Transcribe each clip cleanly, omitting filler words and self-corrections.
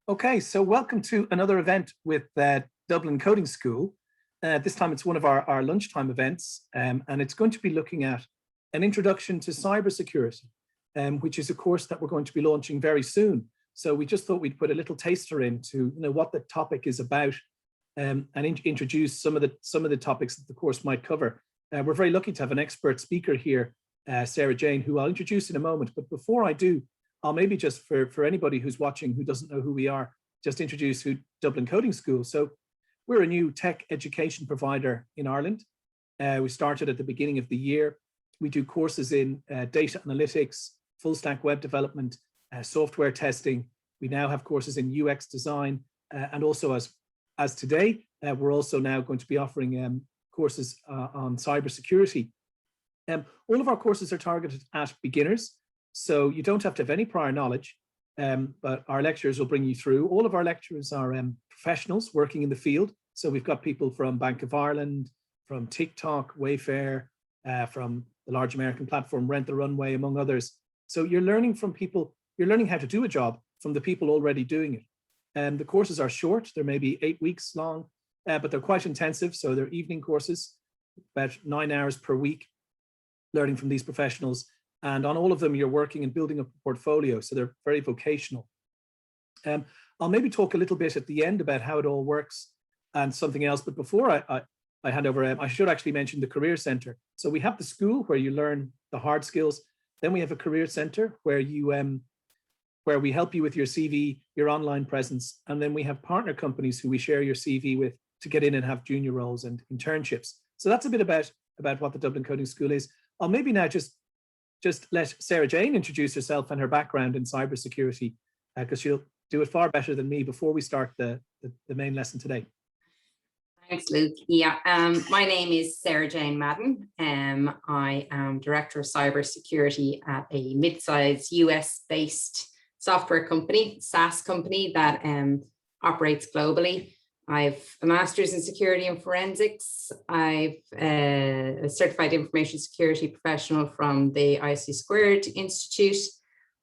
Okay, so welcome to another event with Dublin Coding School. This time it's one of our lunchtime events, and it's going to be looking at an introduction to cybersecurity, which is a course that we're going to be launching very soon. So we just thought we'd put a little taster into what the topic is about, and introduce some of the topics that the course might cover. We're very lucky to have an expert speaker here, Sarah-Jane, who I'll introduce in a moment. But before I do, I'll maybe just for anybody who's watching who doesn't know who we are, just introduce who Dublin Coding School. So we're a new tech education provider in Ireland. We started at the beginning of the year. We do courses in data analytics, full stack web development, software testing. We now have courses in UX design, and also as today, we're also now going to be offering courses on cybersecurity. All of our courses are targeted at beginners. So you don't have to have any prior knowledge, but our lecturers will bring you through. All of our lecturers are professionals working in the field. So we've got people from Bank of Ireland, from TikTok, Wayfair, from the large American platform Rent the Runway, among others. So you're learning from people, you're learning how to do a job from the people already doing it. And the courses are short, they're maybe 8 weeks long, but they're quite intensive. So they're evening courses, about 9 hours per week, learning from these professionals. And on all of them, you're working and building up a portfolio. So they're very vocational. I'll maybe talk a little bit at the end about how it all works and something else. But before I hand over, I should actually mention the Career Centre. So we have the school where you learn the hard skills. Then we have a Career Centre where where we help you with your CV, your online presence. And then we have partner companies who we share your CV with to get in and have junior roles and internships. So that's a bit about what the Dublin Coding School is. I'll maybe now just let Sarah-Jane introduce herself and her background in cybersecurity, because she'll do it far better than me before we start the main lesson today. Thanks, Luke. Yeah, my name is Sarah-Jane Madden. I am Director of Cybersecurity at a mid-sized US-based software company, SaaS company that operates globally. I've a master's in security and forensics. I've a certified information security professional from the IC² Institute.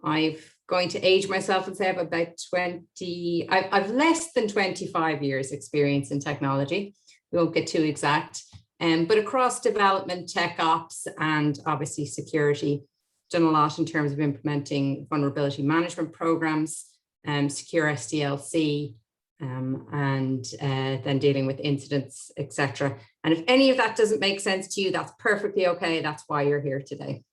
I've going to age myself and say I've about 20, I've less than 25 years experience in technology. We won't get too exact, but across development, tech ops, and obviously security, done a lot in terms of implementing vulnerability management programs, secure SDLC, and then dealing with incidents, etc. And if any of that doesn't make sense to you, that's perfectly okay. That's why you're here today.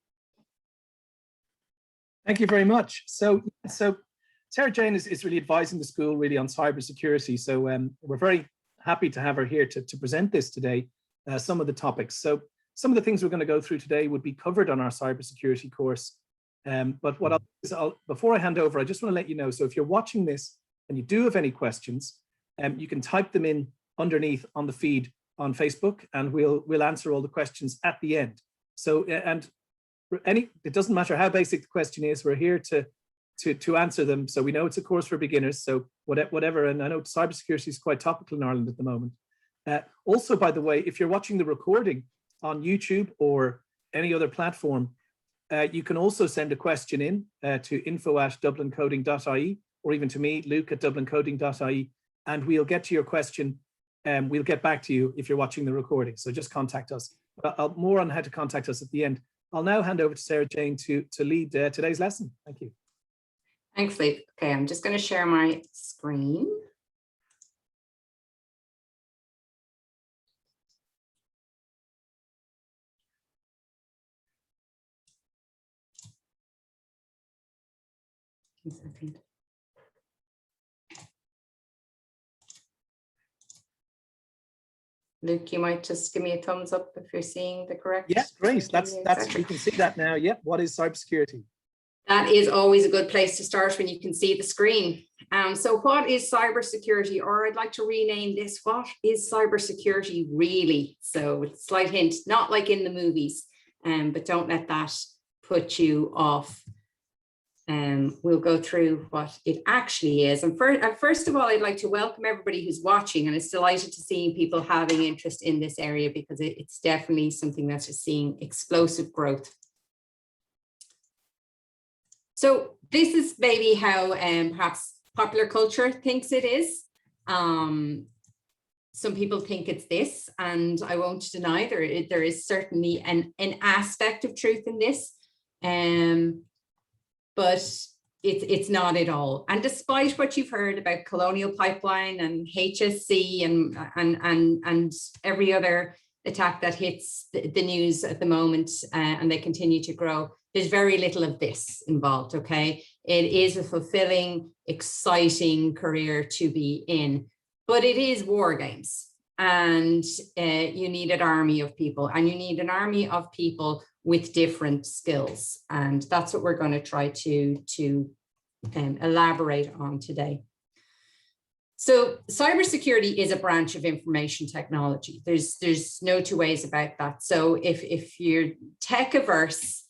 Thank you very much. So Sarah-Jane is really advising the school really on cybersecurity. So we're very happy to have her here to present this today, some of the topics. So some of the things we're going to go through today would be covered on our cybersecurity course. But what before I hand over, I just want to let you know, so if you're watching this and you do have any questions, you can type them in underneath on the feed on Facebook, and we'll answer all the questions at the end. So and it doesn't matter how basic the question is, we're here to answer them. So we know it's a course for beginners. So whatever, and I know cybersecurity is quite topical in Ireland at the moment. Also, by the way, if you're watching the recording on YouTube or any other platform, you can also send a question in to info@dublincoding.ie, or even to me, Luke at dublincoding.ie, and we'll get to your question and we'll get back to you if you're watching the recording. So just contact us. More on how to contact us at the end. I'll now hand over to Sarah-Jane to lead today's lesson. Thank you. Thanks, Luke. Okay, I'm just going to share my screen. One second. Luke, you might just give me a thumbs up if you're seeing the correct. Yeah, great. That's you can see that now. Yeah. What is cybersecurity? That is always a good place to start when you can see the screen. So what is cybersecurity? Or I'd like to rename this, what is cybersecurity really? So slight hint, not like in the movies, but don't let that put you off. We'll go through what it actually is. And first of all, I'd like to welcome everybody who's watching, and it's delighted to see people having interest in this area, because it's definitely something that's just seeing explosive growth. So this is maybe how perhaps popular culture thinks it is. Some people think it's this, and I won't deny there is certainly an aspect of truth in this, but it's not at all. And despite what you've heard about Colonial Pipeline and HSC and every other attack that hits the news at the moment, and they continue to grow, there's very little of this involved, okay? It is a fulfilling, exciting career to be in, but it is war games. And you need an army of people, and you need an army of people with different skills. And that's what we're going to try to elaborate on today. So cybersecurity is a branch of information technology. There's no two ways about that. So if you're tech averse,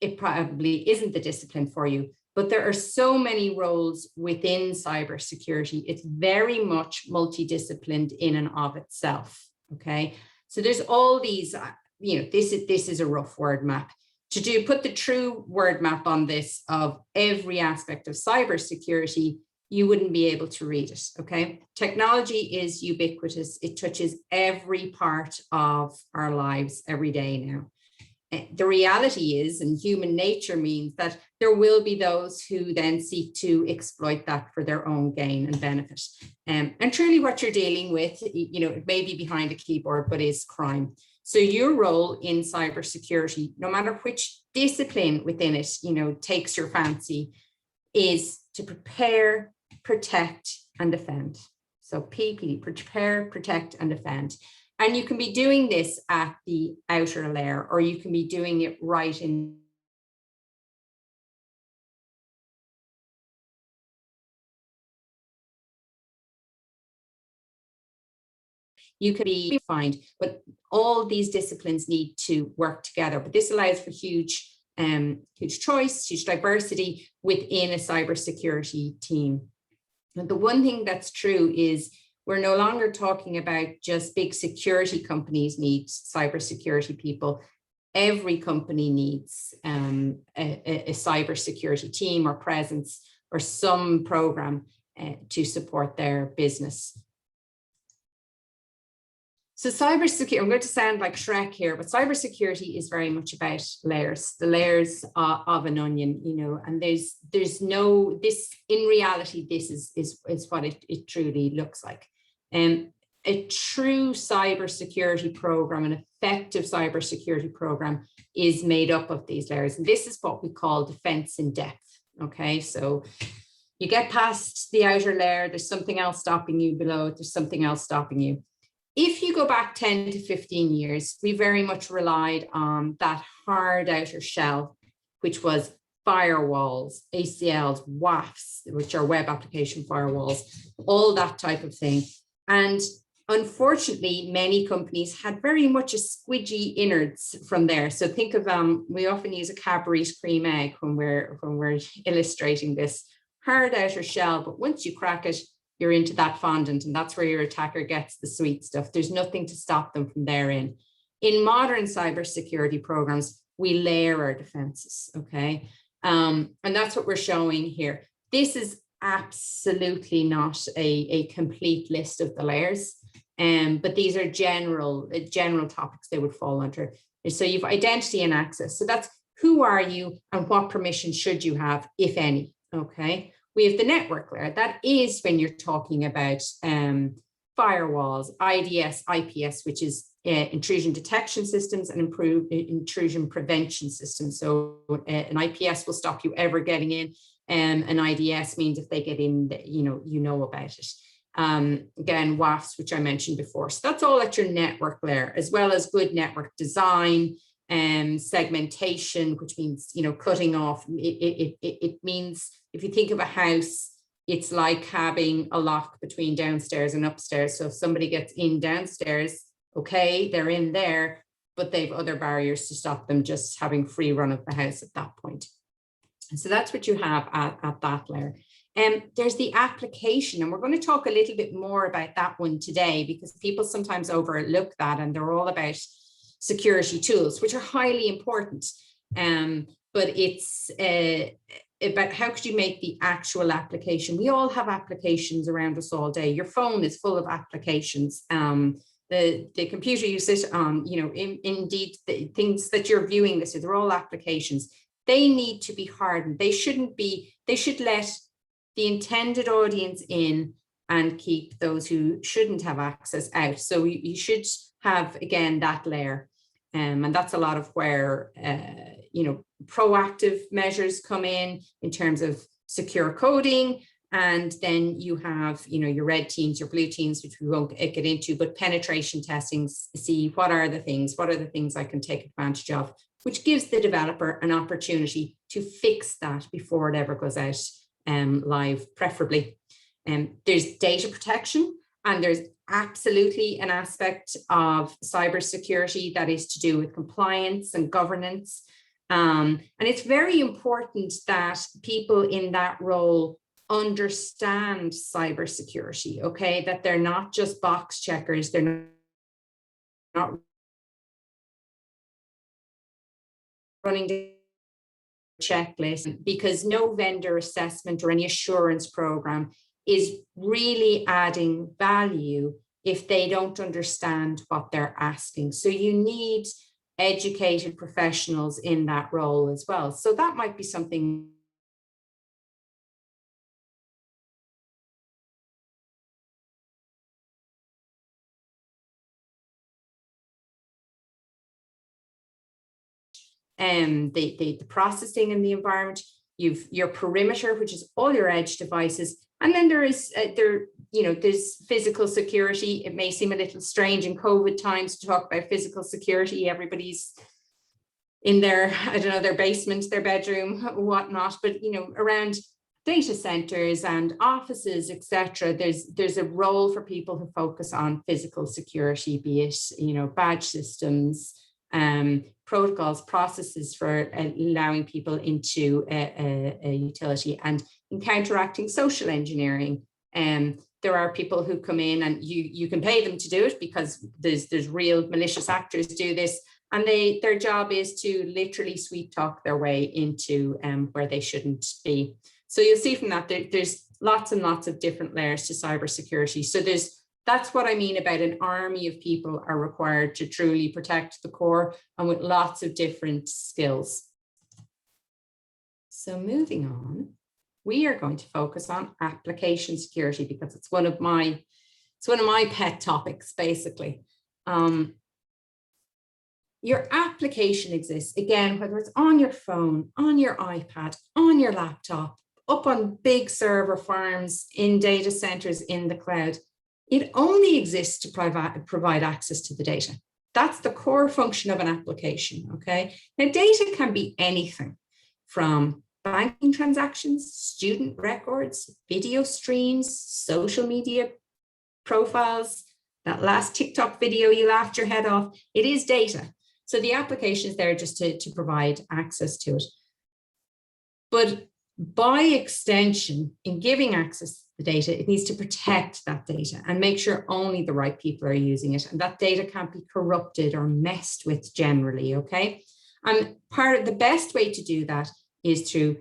it probably isn't the discipline for you. But there are so many roles within cybersecurity. It's very much multidisciplined in and of itself. Okay, so there's all these. This is a rough word map. To put the true word map on this of every aspect of cybersecurity, you wouldn't be able to read it. Okay, technology is ubiquitous. It touches every part of our lives every day now. The reality is, and human nature means that there will be those who then seek to exploit that for their own gain and benefit. And truly what you're dealing with, it may be behind a keyboard, but is crime. So your role in cybersecurity, no matter which discipline within it, takes your fancy, is to prepare, protect, and defend. So PP, prepare, protect, and defend. And you can be doing this at the outer layer, or you can be doing it right in. You can be defined, but all these disciplines need to work together. But this allows for huge choice, huge diversity within a cybersecurity team. And the one thing that's true is we're no longer talking about just big security companies need cybersecurity people. Every company needs a cybersecurity team or presence or some program to support their business. So cybersecurity, I'm going to sound like Shrek here, but cybersecurity is very much about layers, the layers of an onion, and there's no, this, in reality, this is what it truly looks like. A true cybersecurity program, an effective cybersecurity program is made up of these layers. And this is what we call defense in depth. Okay, so you get past the outer layer, there's something else stopping you below it, there's something else stopping you. If you go back 10 to 15 years, we very much relied on that hard outer shell, which was firewalls, ACLs, WAFs, which are web application firewalls, all that type of thing. And unfortunately, many companies had very much a squidgy innards from there. So think of, we often use a Cadbury's cream egg when we're illustrating this hard outer shell, but once you crack it, you're into that fondant, and that's where your attacker gets the sweet stuff. There's nothing to stop them from therein. In modern cybersecurity programs, we layer our defenses, okay? And that's what we're showing here. This is absolutely not a complete list of the layers, but these are general topics they would fall under. So you've identity and access. So that's who are you and what permission should you have, if any, okay? We have the network layer. That is when you're talking about firewalls, IDS, IPS, which is intrusion detection systems and intrusion prevention systems. So an IPS will stop you ever getting in. An IDS means if they get in, you know about it. Again, WAFs, which I mentioned before. So that's all at your network layer, as well as good network design, segmentation, which means, cutting off. It means, if you think of a house, it's like having a lock between downstairs and upstairs. So if somebody gets in downstairs, okay, they're in there, but they've other barriers to stop them just having free run of the house at that point. So that's what you have at that layer. There's the application, and we're going to talk a little bit more about that one today, because people sometimes overlook that, and they're all about security tools, which are highly important. But it's about how could you make the actual application. We all have applications around us all day. Your phone is full of applications. The computer you sit on, you know, indeed the things that you're viewing this, they're all applications. They need to be hardened. They shouldn't be, they should let the intended audience in and keep those who shouldn't have access out. So you should have, again, that layer. And that's a lot of where, you know, proactive measures come in terms of secure coding. And then you have, you know, your red teams, your blue teams, which we won't get into, but penetration testing, see what are the things I can take advantage of, which gives the developer an opportunity to fix that before it ever goes out live, preferably. There's data protection, and there's absolutely an aspect of cybersecurity that is to do with compliance and governance. And it's very important that people in that role understand cybersecurity, okay? That they're not just box checkers, they're not running the checklist, because no vendor assessment or any assurance program is really adding value if they don't understand what they're asking. So you need educated professionals in that role as well. So that might be something the processing in the environment. You've your perimeter, which is all your edge devices, and then there is there's physical security. It may seem a little strange in COVID times to talk about physical security. Everybody's in their, I don't know, their basement, their bedroom, whatnot, but you know, around data centers and offices, etc. There's a role for people who focus on physical security, be it, you know, badge systems, protocols, processes for allowing people into a utility, and in counteracting social engineering. There are people who come in and you can pay them to do it, because there's real malicious actors do this, and their job is to literally sweet talk their way into where they shouldn't be. So you'll see from that there's lots and lots of different layers to cybersecurity. So that's what I mean about an army of people are required to truly protect the core, and with lots of different skills. So moving on, we are going to focus on application security, because it's one of my pet topics, basically. Your application exists, again, whether it's on your phone, on your iPad, on your laptop, up on big server farms, in data centers, in the cloud. It only exists to provide access to the data. That's the core function of an application, okay? Now, data can be anything from banking transactions, student records, video streams, social media profiles, that last TikTok video you laughed your head off. It is data. So the application is there just to provide access to it. But by extension, in giving access to the data, it needs to protect that data and make sure only the right people are using it. And that data can't be corrupted or messed with generally, okay? And part of the best way to do that is through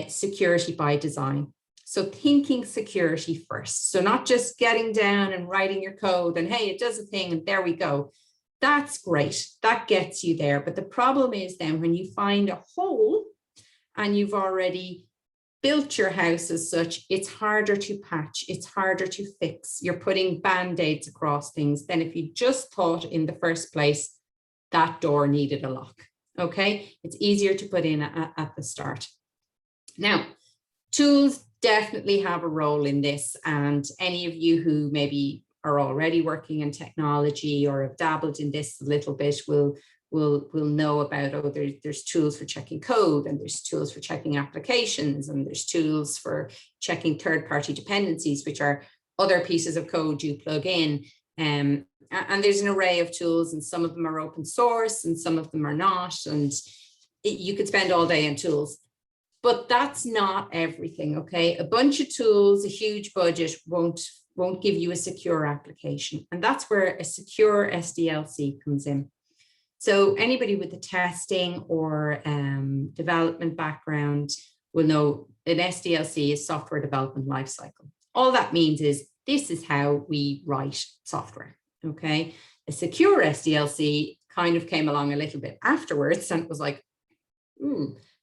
security by design. So thinking security first. So not just getting down and writing your code and, hey, it does a thing and there we go. That's great. That gets you there. But the problem is then when you find a hole and you've already built your house as such, it's harder to patch, it's harder to fix. You're putting band-aids across things than if you just thought in the first place that door needed a lock, okay? It's easier to put in at the start. Now, tools definitely have a role in this, and any of you who maybe are already working in technology or have dabbled in this a little bit will know about, oh, there's tools for checking code, and there's tools for checking applications, and there's tools for checking third-party dependencies, which are other pieces of code you plug in. And there's an array of tools, and some of them are open source and some of them are not. And you could spend all day on tools, but that's not everything, okay? A bunch of tools, a huge budget won't give you a secure application. And that's where a secure SDLC comes in. So anybody with a testing or development background will know an SDLC is software development lifecycle. All that means is this is how we write software, okay? A secure SDLC kind of came along a little bit afterwards and was like,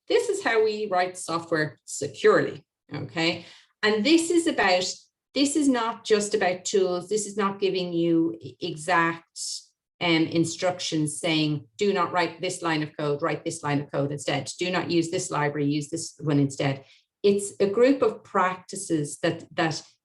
this is how we write software securely, okay? And this is not just about tools. This is not giving you exact instructions saying, do not write this line of code, write this line of code instead. Do not use this library, use this one instead. It's a group of practices that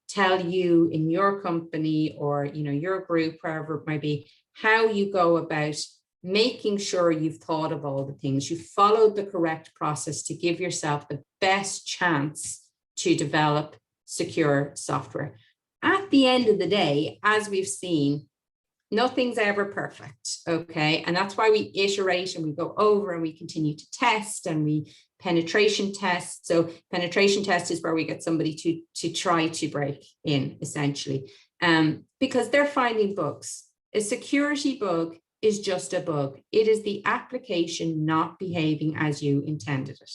tell you in your company or your group, wherever it might be, how you go about making sure you've thought of all the things, you've followed the correct process to give yourself the best chance to develop secure software. At the end of the day, as we've seen, nothing's ever perfect, okay? And that's why we iterate and we go over and we continue to test and we penetration test. So penetration test is where we get somebody to try to break in, essentially, because they're finding bugs. A security bug is just a bug. It is the application not behaving as you intended it.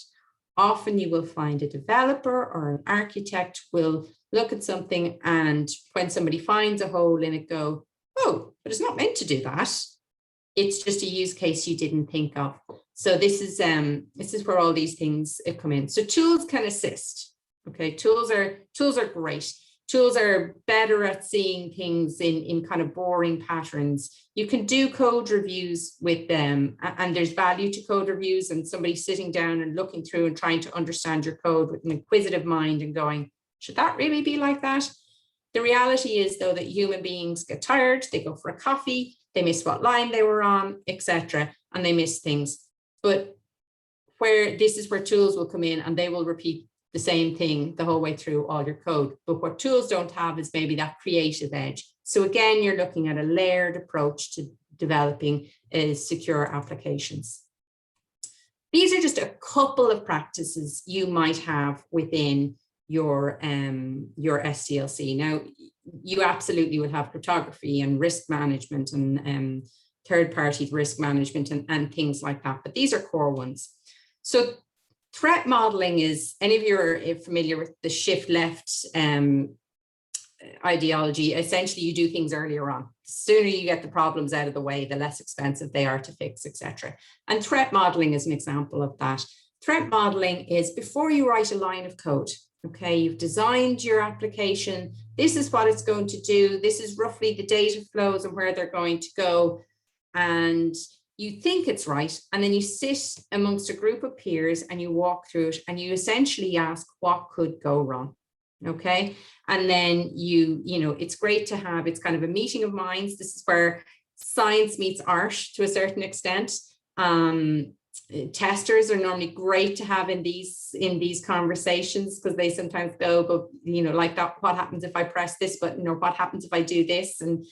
Often you will find a developer or an architect will look at something, and when somebody finds a hole in it, go, oh, but it's not meant to do that. It's just a use case you didn't think of. So this is where all these things come in. So tools can assist. Okay, tools are great. Tools are better at seeing things in kind of boring patterns. You can do code reviews with them, and there's value to code reviews and somebody sitting down and looking through and trying to understand your code with an inquisitive mind and going, should that really be like that? The reality is, though, that human beings get tired, they go for a coffee, they miss what line they were on, etc., and they miss things. But this is where tools will come in and they will repeat the same thing the whole way through all your code. But what tools don't have is maybe that creative edge. So again, you're looking at a layered approach to developing secure applications. These are just a couple of practices you might have within your SDLC. Now, you absolutely will have cryptography and risk management and third-party risk management and things like that, but these are core ones. So threat modeling is, any of you are familiar with the shift left ideology. Essentially, you do things earlier on. The sooner you get the problems out of the way, the less expensive they are to fix, etc. And threat modeling is an example of that. Threat modeling is before you write a line of code. Okay, you've designed your application. This is what it's going to do. This is roughly the data flows and where they're going to go. And you think it's right. And then you sit amongst a group of peers and you walk through it and you essentially ask what could go wrong. Okay. And then it's great to have, it's kind of a meeting of minds. This is where science meets art to a certain extent. Testers are normally great to have in these conversations because they sometimes go, but like that, what happens if I press this button, or what happens if I do this? And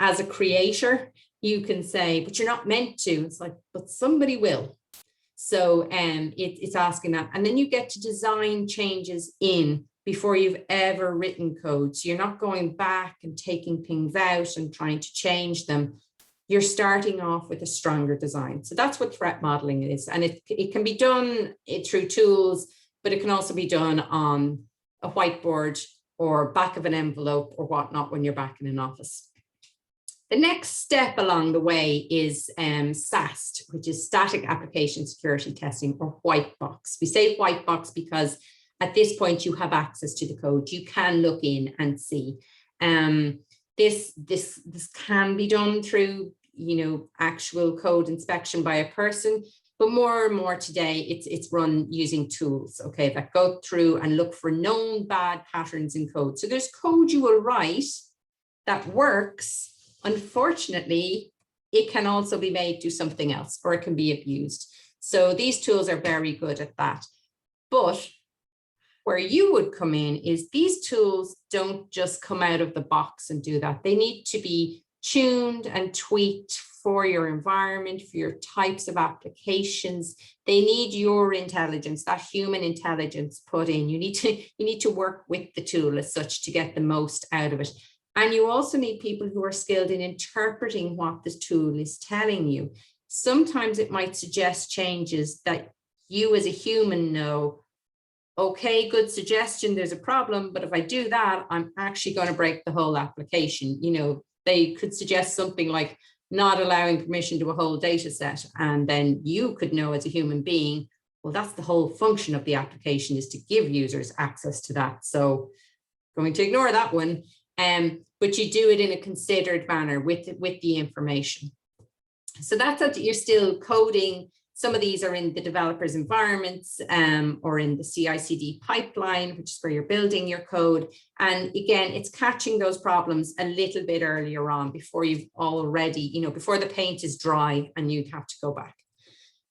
as a creator, you can say, but you're not meant to. It's like, but somebody will. So it's asking that. And then you get to design changes in before you've ever written code. So you're not going back and taking things out and trying to change them. You're starting off with a stronger design. So that's what threat modeling is. And it can be done through tools, but it can also be done on a whiteboard or back of an envelope or whatnot when you're back in an office. The next step along the way is SAST, which is Static Application Security Testing, or white box. We say white box because at this point you have access to the code. You can look in and see. This can be done through actual code inspection by a person, but more and more today it's run using tools, okay, that go through and look for known bad patterns in code. So there's code you will write that works. Unfortunately, it can also be made do something else, or it can be abused. So these tools are very good at that. But where you would come in is these tools don't just come out of the box and do that. They need to be tuned and tweaked for your environment, for your types of applications. They need your intelligence, that human intelligence put in. You need to work with the tool as such to get the most out of it. And you also need people who are skilled in interpreting what the tool is telling you. Sometimes it might suggest changes that you as a human know okay, good suggestion, there's a problem, but if I do that, I'm actually going to break the whole application. You know, they could suggest something like not allowing permission to a whole data set, and then you could know as a human being, well, that's the whole function of the application, is to give users access to that. So going to ignore that one, but you do it in a considered manner with the information. So that's that you're still coding. Some of these are in the developer's environments or in the CI/CD pipeline, which is where you're building your code. And again, it's catching those problems a little bit earlier on before you've already, you know, before the paint is dry and you'd have to go back.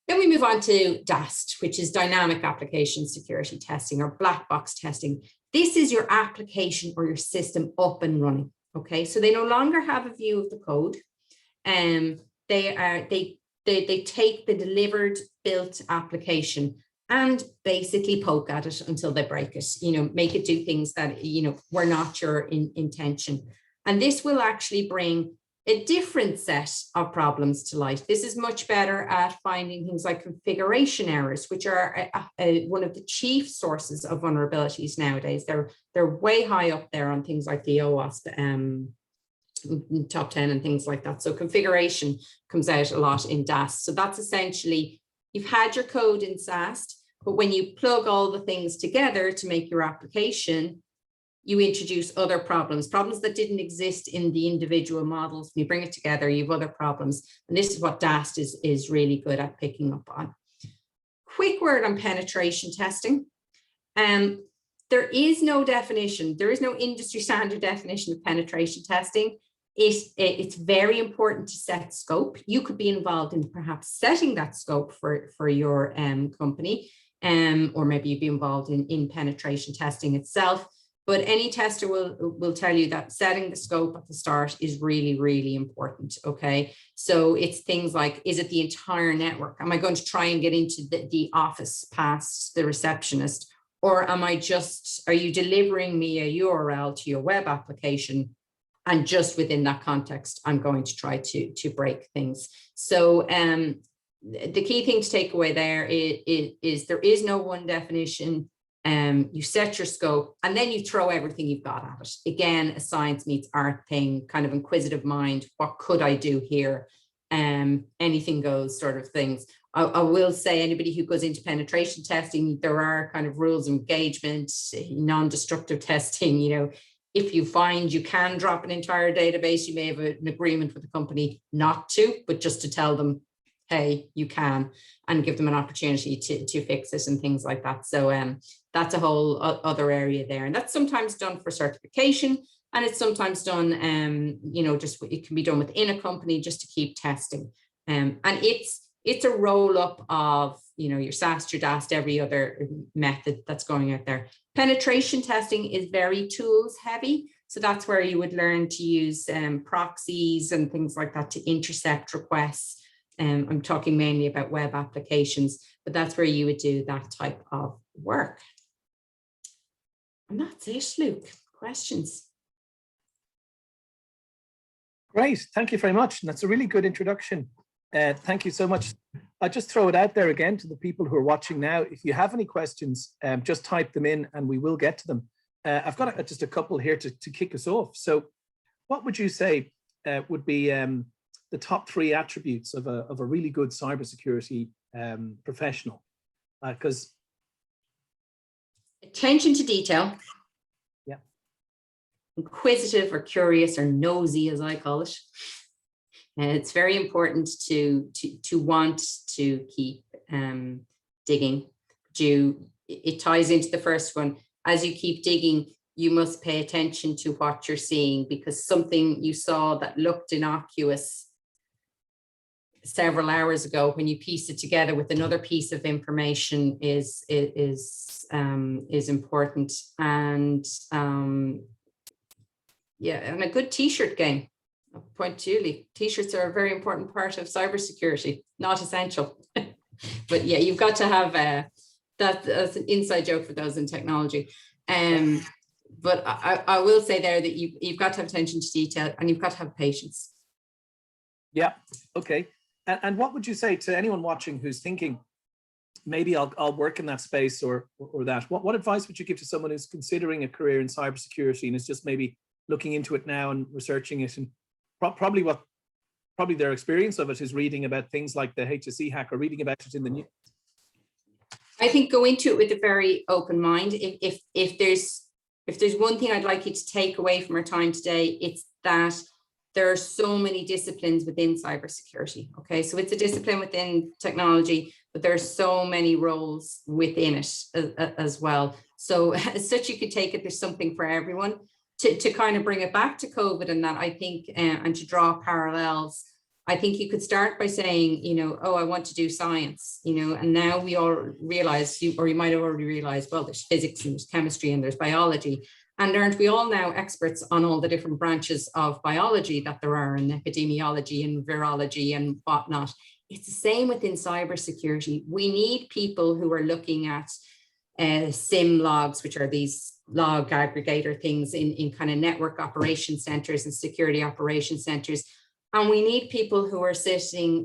Then we move on to DAST, which is dynamic application security testing or black box testing. This is your application or your system up and running. Okay, so they no longer have a view of the code. They take the delivered built application and basically poke at it until they break it, you know, make it do things that, you know, were not your intention. And this will actually bring a different set of problems to light. This is much better at finding things like configuration errors, which are one of the chief sources of vulnerabilities nowadays. They're way high up there on things like the OWASP top 10 and things like that. So configuration comes out a lot in DAST. So that's essentially, you've had your code in SAST, but when you plug all the things together to make your application, you introduce other problems that didn't exist in the individual models. When you bring it together, you have other problems. And this is what DAST is really good at picking up on. Quick word on penetration testing. There is no definition. There is no industry standard definition of penetration testing. It's very important to set scope. You could be involved in perhaps setting that scope for your company, or maybe you'd be involved in penetration testing itself. But any tester will tell you that setting the scope at the start is really, really important, okay? So it's things like, is it the entire network? Am I going to try and get into the office past the receptionist? Or are you delivering me a URL to your web application? And just within that context, I'm going to try to break things. So the key thing to take away there is there is no one definition. You set your scope and then you throw everything you've got at it. Again, a science meets art thing, kind of inquisitive mind. What could I do here? Anything goes sort of things. I will say anybody who goes into penetration testing, there are kind of rules of engagement, non-destructive testing. You know, if you find you can drop an entire database, you may have an agreement with the company not to, but just to tell them, hey, you can, and give them an opportunity to fix it and things like that. So that's a whole other area there. And that's sometimes done for certification, and it's sometimes done, you know, just it can be done within a company just to keep testing. And it's a roll up of, you know, your SAST, your DAST, every other method that's going out there. Penetration testing is very tools heavy. So that's where you would learn to use proxies and things like that to intercept requests. I'm talking mainly about web applications, but that's where you would do that type of work. And that's it, Luke. Questions? Great, thank you very much. And that's a really good introduction. Thank you so much. I'll just throw it out there again to the people who are watching now. If you have any questions, just type them in and we will get to them. I've got just a couple here to kick us off. So what would you say would be the top 3 attributes of a really good cybersecurity professional? Because attention to detail. Yeah. Inquisitive or curious or nosy, as I call it. And it's very important to want to keep digging. It ties into the first one. As you keep digging, you must pay attention to what you're seeing, because something you saw that looked innocuous several hours ago, when you piece it together with another piece of information, is important. And yeah, and a good t-shirt game. Point to you, t-shirts are a very important part of cybersecurity, not essential. But yeah, you've got to have that's an inside joke for those in technology. But I will say there that you've got to have attention to detail, and you've got to have patience. Yeah, okay. And what would you say to anyone watching who's thinking, maybe I'll work in that space or that. What advice would you give to someone who's considering a career in cybersecurity and is just maybe looking into it now and researching it, and probably their experience of it is reading about things like the HSE hack or reading about it in the news? I think go into it with a very open mind. If there's one thing I'd like you to take away from our time today, it's that there are so many disciplines within cybersecurity. Okay, so it's a discipline within technology, but there are so many roles within it as well. So as such, you could take it, there's something for everyone. To kind of bring it back to COVID and that, I think, and to draw parallels, I think you could start by saying, oh, I want to do science, and now we all realize, or you might have already realized, well, there's physics and there's chemistry and there's biology. And aren't we all now experts on all the different branches of biology that there are in epidemiology and virology and whatnot? It's the same within cybersecurity. We need people who are looking at SIM logs, which are these log aggregator things in kind of network operation centers and security operation centers. And we need people who are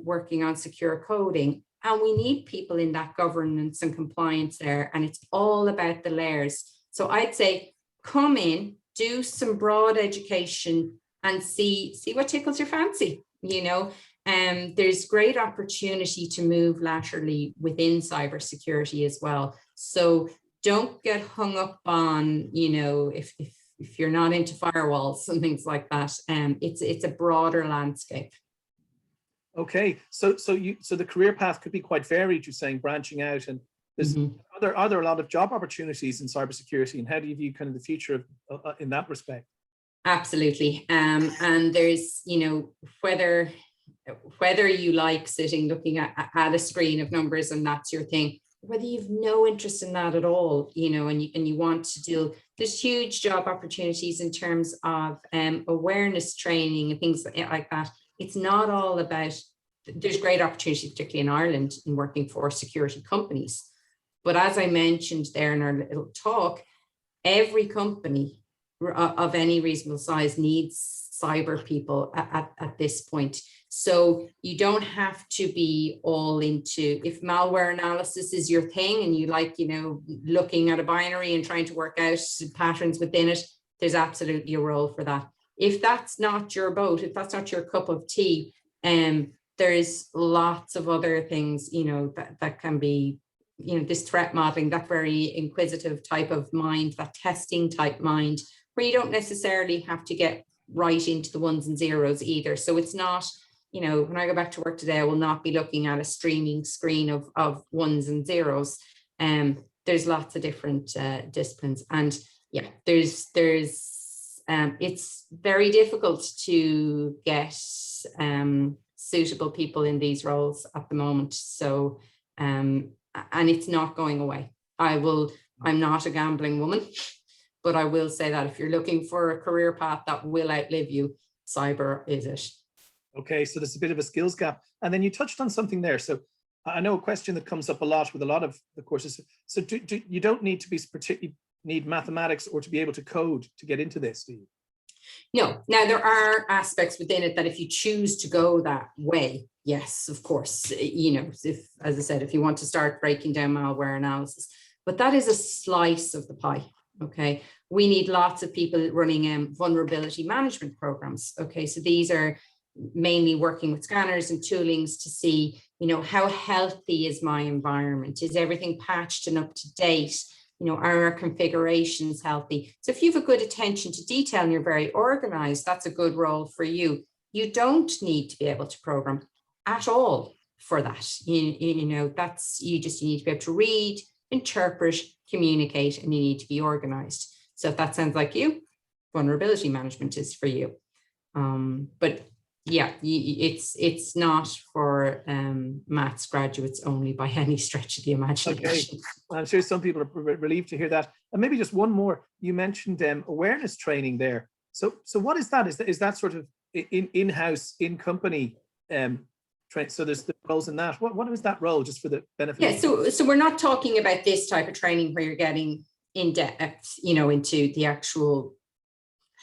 working on secure coding. And we need people in that governance and compliance there. And it's all about the layers. So I'd say, come in, do some broad education and see what tickles your fancy, there's great opportunity to move laterally within cybersecurity as well. So don't get hung up on, if you're not into firewalls and things like that. It's a broader landscape. Okay, so the career path could be quite varied. You're saying branching out, and there's are there a lot of job opportunities in cybersecurity, and how do you view kind of the future of in that respect? Absolutely, and there's whether you like sitting looking at a screen of numbers and that's your thing, whether you've no interest in that at all, and you want to deal, there's huge job opportunities in terms of awareness training and things like that. It's not all about, there's great opportunities, particularly in Ireland, in working for security companies. But as I mentioned there in our little talk, every company of any reasonable size needs cyber people at this point. So you don't have to be all into, if malware analysis is your thing and you like, looking at a binary and trying to work out patterns within it, there's absolutely a role for that. If that's not your boat, if that's not your cup of tea, there's lots of other things, that can be, this threat modeling, that very inquisitive type of mind, that testing type mind, where you don't necessarily have to get right into the ones and zeros either. So it's not, when I go back to work today, I will not be looking at a streaming screen of ones and zeros. There's lots of different disciplines, and yeah, there's it's very difficult to get suitable people in these roles at the moment. So and it's not going away. I'm not a gambling woman, but I will say that if you're looking for a career path that will outlive you, cyber is it. Okay, so there's a bit of a skills gap. And then you touched on something there. So I know a question that comes up a lot with a lot of the courses. So you don't need to be particularly need mathematics or to be able to code to get into this, do you? No. Now, there are aspects within it that if you choose to go that way, yes, of course, if, as I said, if you want to start breaking down malware analysis, but that is a slice of the pie. Okay, we need lots of people running vulnerability management programs. Okay, so these are mainly working with scanners and toolings to see, how healthy is my environment? Is everything patched and up to date? Are our configurations healthy? So if you have a good attention to detail and you're very organized, that's a good role for you. You don't need to be able to program at all for that. You need to be able to read, interpret, communicate, and you need to be organized. So if that sounds like you, vulnerability management is for you. But yeah, it's not for maths graduates only by any stretch of the imagination. Okay. I'm sure some people are relieved to hear that. And maybe just one more. You mentioned awareness training there. So what is that? Is that sort of in-house, in-company so there's the roles in that. What is that role, just for the benefit? Yeah, so we're not talking about this type of training where you're getting in depth, into the actual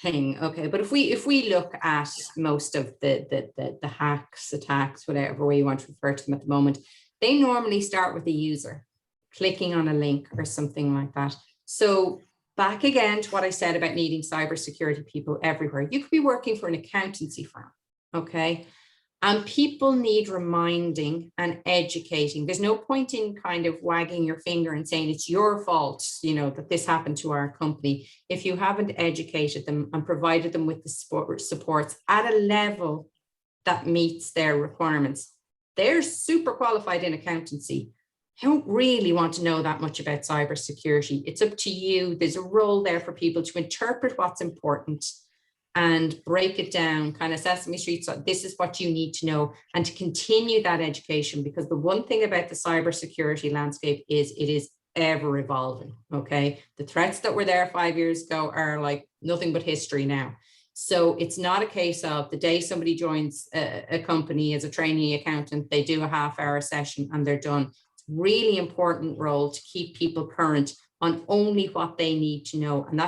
thing. Okay, but if we look at most of the hacks, attacks, whatever way you want to refer to them at the moment, they normally start with a user clicking on a link or something like that. So back again to what I said about needing cybersecurity people everywhere. You could be working for an accountancy firm, okay? And people need reminding and educating. There's no point in kind of wagging your finger and saying it's your fault, you know, that this happened to our company. If you haven't educated them and provided them with the supports at a level that meets their requirements, they're super qualified in accountancy. I don't really want to know that much about cybersecurity. It's up to you. There's a role there for people to interpret what's important and break it down, kind of Sesame Street. So this is what you need to know, and to continue that education, because the one thing about the cybersecurity landscape is it is ever evolving. Okay. The threats that were there 5 years ago are like nothing but history now. So it's not a case of the day somebody joins a company as a trainee accountant, they do a half-hour session and they're done. It's a really important role to keep people current on only what they need to know. And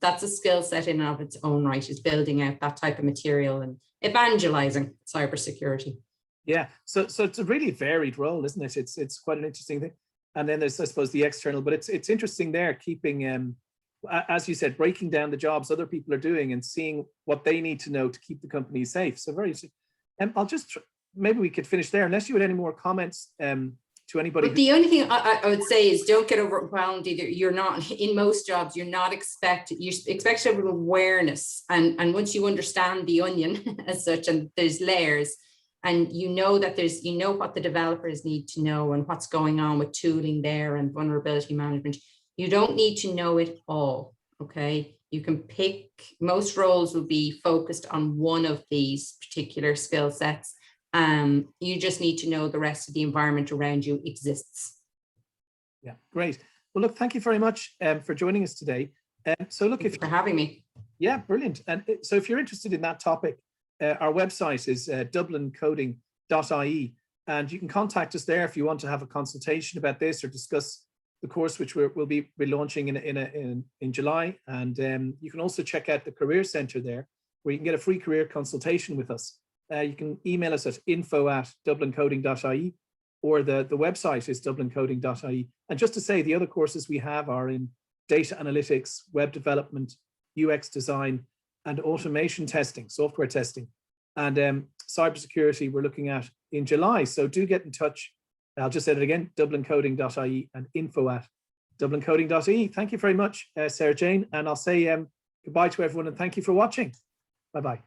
that's a skill set in and of its own right, is building out that type of material and evangelizing cybersecurity. Yeah, so it's a really varied role, isn't it? It's quite an interesting thing. And then there's, I suppose, the external, but it's interesting there, keeping, as you said, breaking down the jobs other people are doing and seeing what they need to know to keep the company safe. So very, I'll just, maybe we could finish there, unless you had any more comments to anybody. But the only thing I would say is don't get overwhelmed either. You're not, in most jobs, you're not expected, you expect to have an awareness. And once you understand the onion as such, and there's layers, and you know that there's, you know what the developers need to know and what's going on with tooling there and vulnerability management. You don't need to know it all, okay? You can pick, most roles will be focused on one of these particular skill sets. You just need to know the rest of the environment around you exists. Yeah, great. Well, look, thank you very much for joining us today. So look, Thank you for having me. Yeah, brilliant. And so if you're interested in that topic, our website is dublincoding.ie, and you can contact us there if you want to have a consultation about this or discuss the course, which we'll be launching in July. And you can also check out the Career Centre there, where you can get a free career consultation with us. You can email us at info@dublincoding.ie, or the website is dublincoding.ie. And just to say, the other courses we have are in data analytics, web development, UX design, and automation testing, software testing. And cybersecurity we're looking at in July. So do get in touch. I'll just say it again, dublincoding.ie and info@dublincoding.ie. Thank you very much, Sarah-Jane. And I'll say goodbye to everyone and thank you for watching. Bye-bye.